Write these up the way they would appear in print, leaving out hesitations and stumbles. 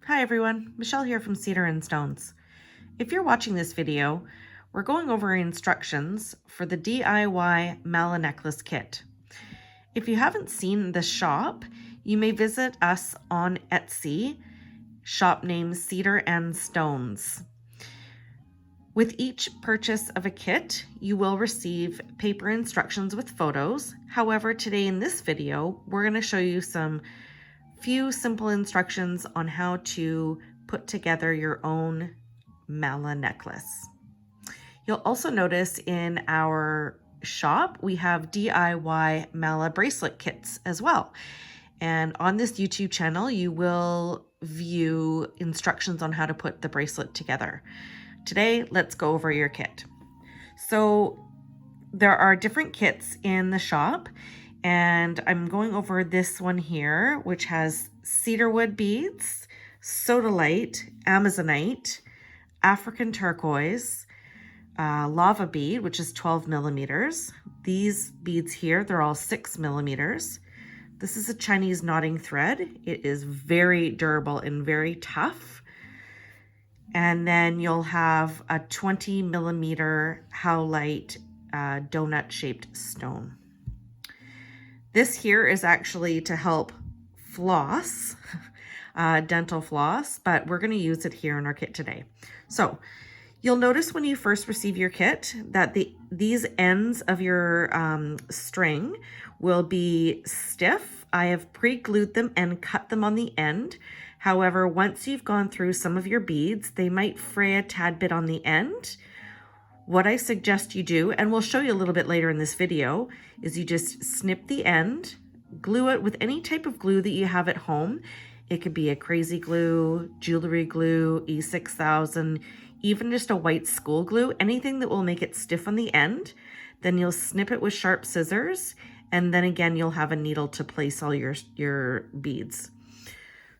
Hi everyone, Michelle here from Cedar and Stones. If you're watching this video, we're going over instructions for the DIY mala necklace kit. If you haven't seen the shop, you may visit us on Etsy, shop name Cedar and Stones. With each purchase of a kit, you will receive paper instructions with photos. However, today in this video, we're going to show you some few simple instructions on how to put together your own mala necklace. You'll also notice in our shop, we have DIY mala bracelet kits as well. And on this YouTube channel, you will view instructions on how to put the bracelet together. Today, let's go over your kit. So there are different kits in the shop, and I'm going over this one here, which has cedarwood beads, sodalite, amazonite, African turquoise, lava bead, which is 12 millimeters. These beads here, they're all 6 millimeters. This is a Chinese knotting thread. It is very durable and very tough. And then you'll have a 20 millimeter howlite donut shaped stone. This here is actually to help floss, dental floss, but we're going to use it here in our kit today. So you'll notice when you first receive your kit that these ends of your string will be stiff. I have pre-glued them and cut them on the end. However, once you've gone through some of your beads, they might fray a tad bit on the end. What I suggest you do, and we'll show you a little bit later in this video, is you just snip the end, glue it with any type of glue that you have at home. It could be a crazy glue, jewelry glue, E6000, even just a white school glue, anything that will make it stiff on the end. Then you'll snip it with sharp scissors, and then again, you'll have a needle to place all your beads.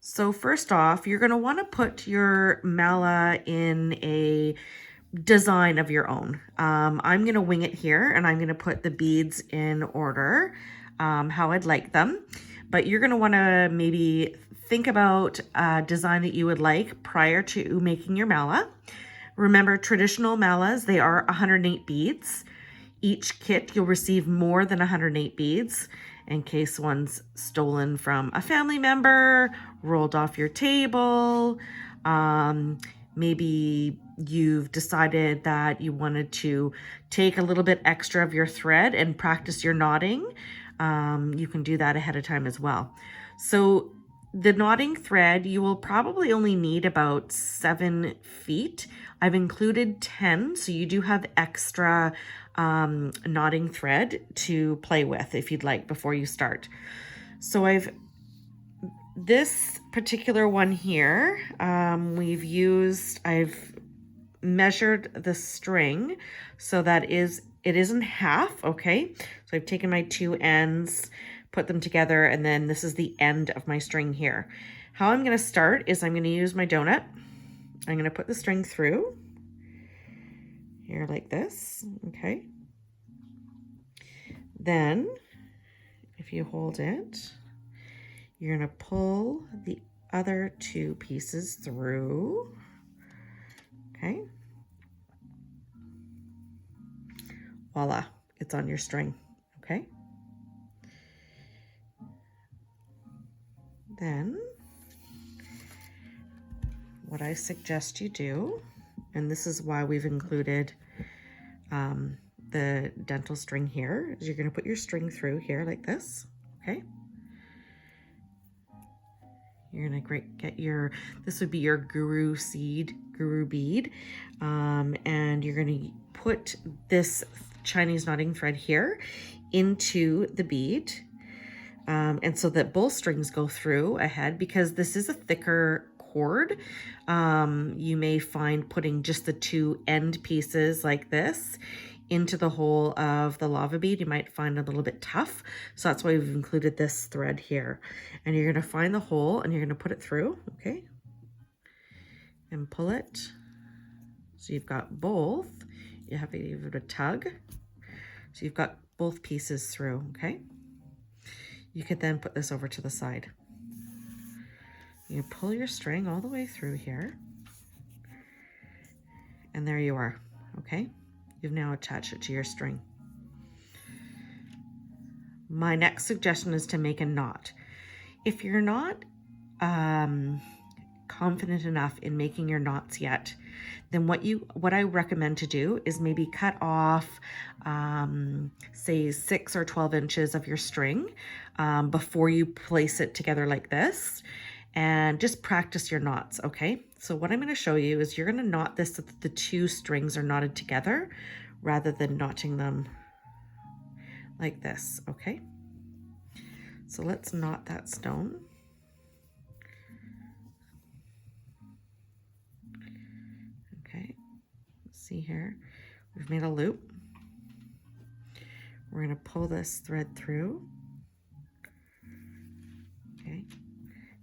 So first off, you're going to want to put your mala in a design of your own. I'm going to wing it here, and I'm going to put the beads in order how I'd like them. But you're going to want to maybe think about a design that you would like prior to making your mala. Remember, traditional malas, they are 108 beads. Each kit, you'll receive more than 108 beads in case one's stolen from a family member, rolled off your table. Maybe you've decided that you wanted to take a little bit extra of your thread and practice your knotting. You can do that ahead of time as well. So the knotting thread, you will probably only need about 7 feet. I've included 10, so you do have extra knotting thread to play with if you'd like before you start. So this particular one here, I've measured the string so that it isn't half, okay? So I've taken my 2 ends, put them together, and then this is the end of my string here. How I'm going to start is I'm going to use my donut. I'm going to put the string through here like this, okay? Then if you hold it, you're going to pull the other 2 pieces through, okay? Voila, it's on your string, okay? Then what I suggest you do, and this is why we've included the dental string here, is you're going to put your string through here like this, okay? You're going to get this would be your guru bead, and you're going to put this Chinese knotting thread here into the bead, and so that both strings go through ahead. Because this is a thicker cord, you may find putting just the 2 end pieces like this into the hole of the lava bead, you might find a little bit tough. So that's why we've included this thread here. And you're going to find the hole and you're going to put it through, okay? And pull it. So you've got both. You have to give it a tug. So you've got both pieces through, okay? You could then put this over to the side. You pull your string all the way through here, and there you are, okay? You've now attached it to your string. My next suggestion is to make a knot. If you're not confident enough in making your knots yet, then what I recommend to do is maybe cut off say 6 or 12 inches of your string before you place it together like this, and just practice your knots, okay? So what I'm going to show you is you're going to knot this so that the two strings are knotted together rather than knotting them like this, okay? So let's knot that stone. Okay, let's see here. We've made a loop. We're going to pull this thread through. Okay.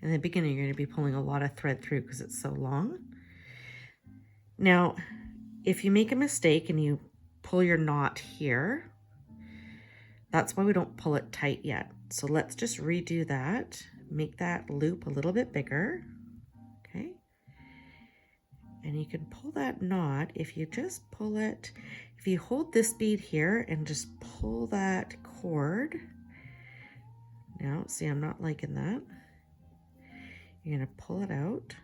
In the beginning, you're going to be pulling a lot of thread through because it's so long. Now, if you make a mistake and you pull your knot here, that's why we don't pull it tight yet. So let's just redo that. Make that loop a little bit bigger. Okay. And you can pull that knot if you just pull it. If you hold this bead here and just pull that cord. Now, see, I'm not liking that. You're going to pull it out.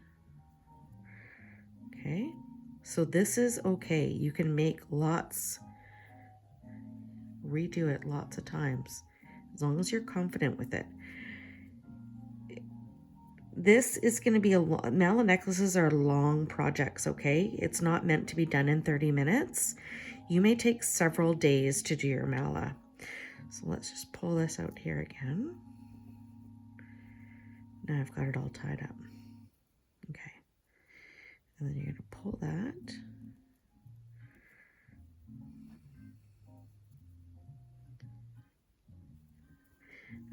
Okay. So this is okay. You can make lots, redo it lots of times, as long as you're confident with it. This is going to be mala necklaces are long projects, okay? It's not meant to be done in 30 minutes. You may take several days to do your mala. So let's just pull this out here again. Now I've got it all tied up. Okay. And then you're going to pull that.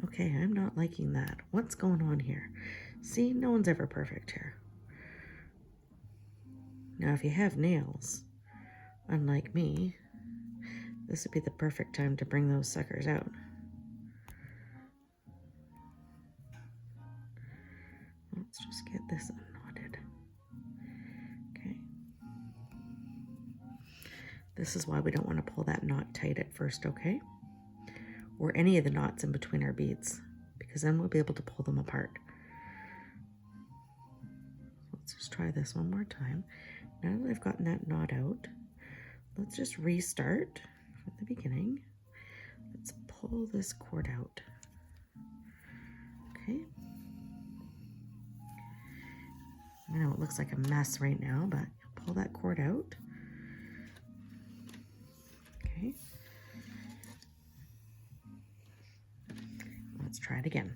Okay, I'm not liking that. What's going on here? See, no one's ever perfect here. Now, if you have nails, unlike me, this would be the perfect time to bring those suckers out. Let's just get this unknotted. Okay. This is why we don't want to pull that knot tight at first, okay? Or any of the knots in between our beads, because then we'll be able to pull them apart. Let's just try this one more time. Now that I've gotten that knot out, let's just restart from the beginning. Let's pull this cord out. Okay. I know it looks like a mess right now, but pull that cord out. Okay. Let's try it again.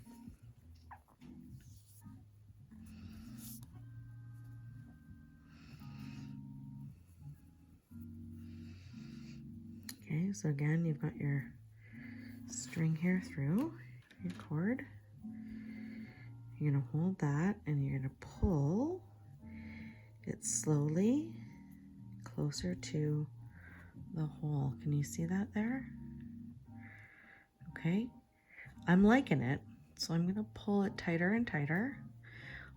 Okay, so again, you've got your string here through your cord. You're going to hold that and you're going to pull it slowly closer to the hole. Can you see that there? Okay, I'm liking it, so I'm going to pull it tighter and tighter.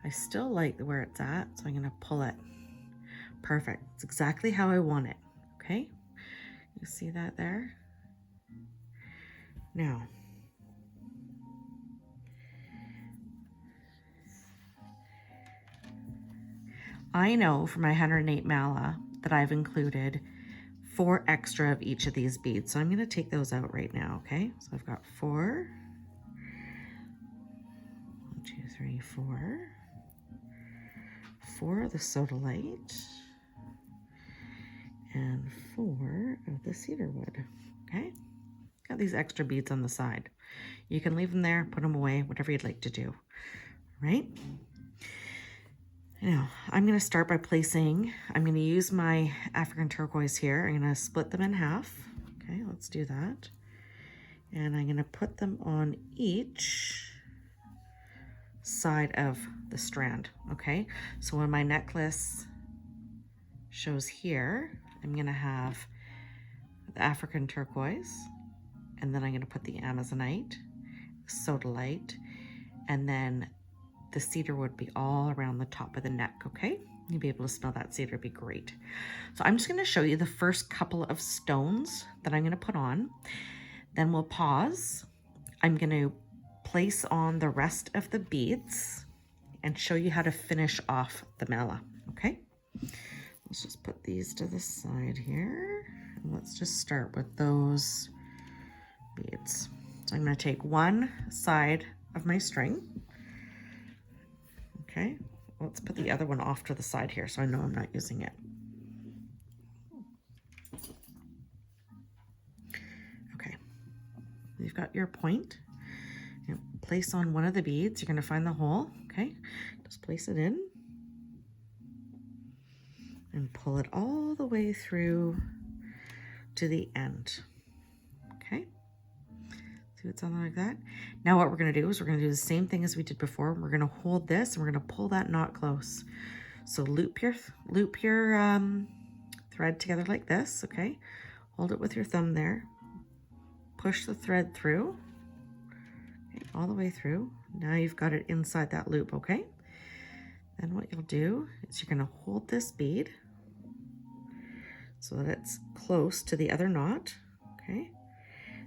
I still like where it's at, so I'm going to pull it. Perfect. It's exactly how I want it. Okay, you see that there? Now, I know for my 108 mala that I've included 4 extra of each of these beads. So I'm going to take those out right now, okay? So I've got 4. 1, 2, 3, 4. 4 of the sodalite. And 4 of the cedar wood, okay? Got these extra beads on the side. You can leave them there, put them away, whatever you'd like to do, right? Now, I'm going to start by placing, I'm going to use my African turquoise here. I'm going to split them in half. Okay, let's do that. And I'm going to put them on each side of the strand, okay? So when my necklace shows here, I'm going to have the African turquoise, and then I'm going to put the amazonite, sodalite, and then the cedar would be all around the top of the neck, okay? You'll be able to smell that cedar, it'd be great. So I'm just gonna show you the first couple of stones that I'm gonna put on. Then we'll pause. I'm gonna place on the rest of the beads and show you how to finish off the mala, okay? Let's just put these to the side here. And let's just start with those beads. So I'm going to take one side of my string. Okay, let's put the other one off to the side here so I know I'm not using it. Okay, you've got your point. You place on one of the beads. You're going to find the hole. Okay, just place it in and pull it all the way through to the end. Okay, see what's on like that? Now what we're gonna do is we're gonna do the same thing as we did before. We're gonna hold this and we're gonna pull that knot close. So loop your thread together like this, okay? Hold it with your thumb there. Push the thread through, okay, all the way through. Now you've got it inside that loop, okay? Then what you'll do is you're gonna hold this bead so that it's close to the other knot, okay?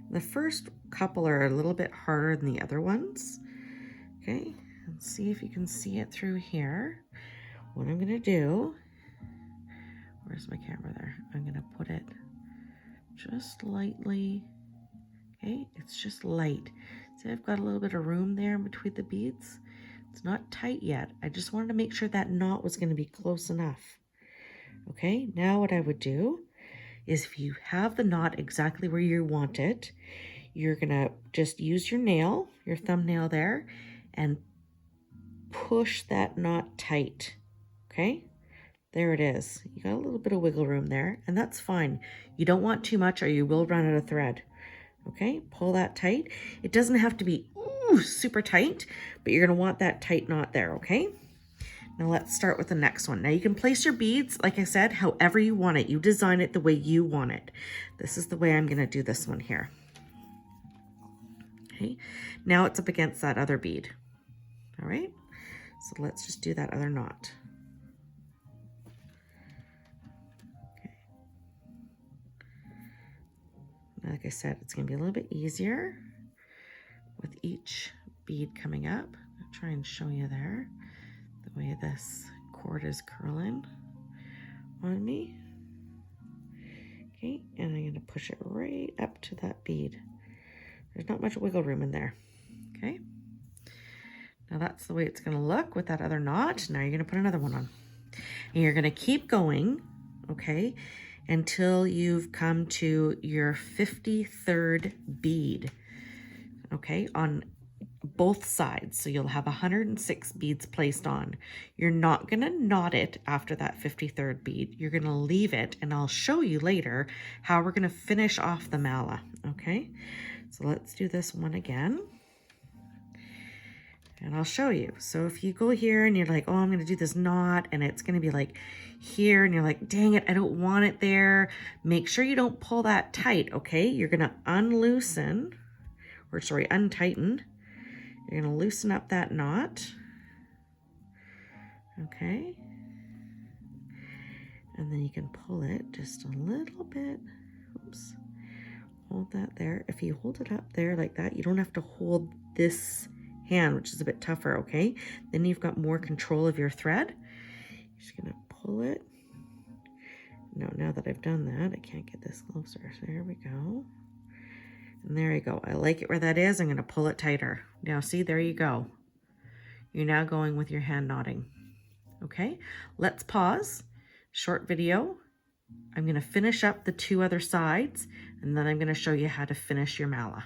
The first couple are a little bit harder than the other ones, okay? And see if you can see it through here. What I'm gonna do, where's my camera there? I'm gonna put it just lightly, okay? It's just light. See, I've got a little bit of room there in between the beads. It's not tight yet. I just wanted to make sure that knot was gonna be close enough. Okay, now what I would do is if you have the knot exactly where you want it, you're gonna just use your nail, your thumbnail there, and push that knot tight, okay? There it is. You got a little bit of wiggle room there, and that's fine. You don't want too much or you will run out of thread, okay? Pull that tight. It doesn't have to be super tight, but you're gonna want that tight knot there, okay? Now let's start with the next one. Now you can place your beads, like I said, however you want it. You design it the way you want it. This is the way I'm gonna do this one here. Okay, now it's up against that other bead. All right, so let's just do that other knot. Okay. Now, like I said, it's gonna be a little bit easier with each bead coming up. I'll try and show you there. The way this cord is curling on me. Okay, and I'm going to push it right up to that bead. There's not much wiggle room in there. Okay, now that's the way it's going to look with that other knot. Now you're going to put another one on. And you're going to keep going, okay, until you've come to your 53rd bead, okay, on both sides. So you'll have 106 beads placed on. You're not going to knot it after that 53rd bead. You're going to leave it, and I'll show you later how we're going to finish off the mala, okay? So let's do this one again. And I'll show you. So if you go here and you're like, oh, I'm going to do this knot, and it's going to be like here, and you're like, dang it, I don't want it there. Make sure you don't pull that tight, okay? You're going to untighten. You're going to loosen up that knot, okay? And then you can pull it just a little bit. Oops. Hold that there. If you hold it up there like that, you don't have to hold this hand, which is a bit tougher, okay? Then you've got more control of your thread. You're just going to pull it. Now that I've done that, I can't get this closer. So there we go. And there you go. I like it where that is. I'm going to pull it tighter. Now see, there you go. You're now going with your hand knotting. Okay, let's pause. Short video. I'm going to finish up the two other sides, and then I'm going to show you how to finish your mala.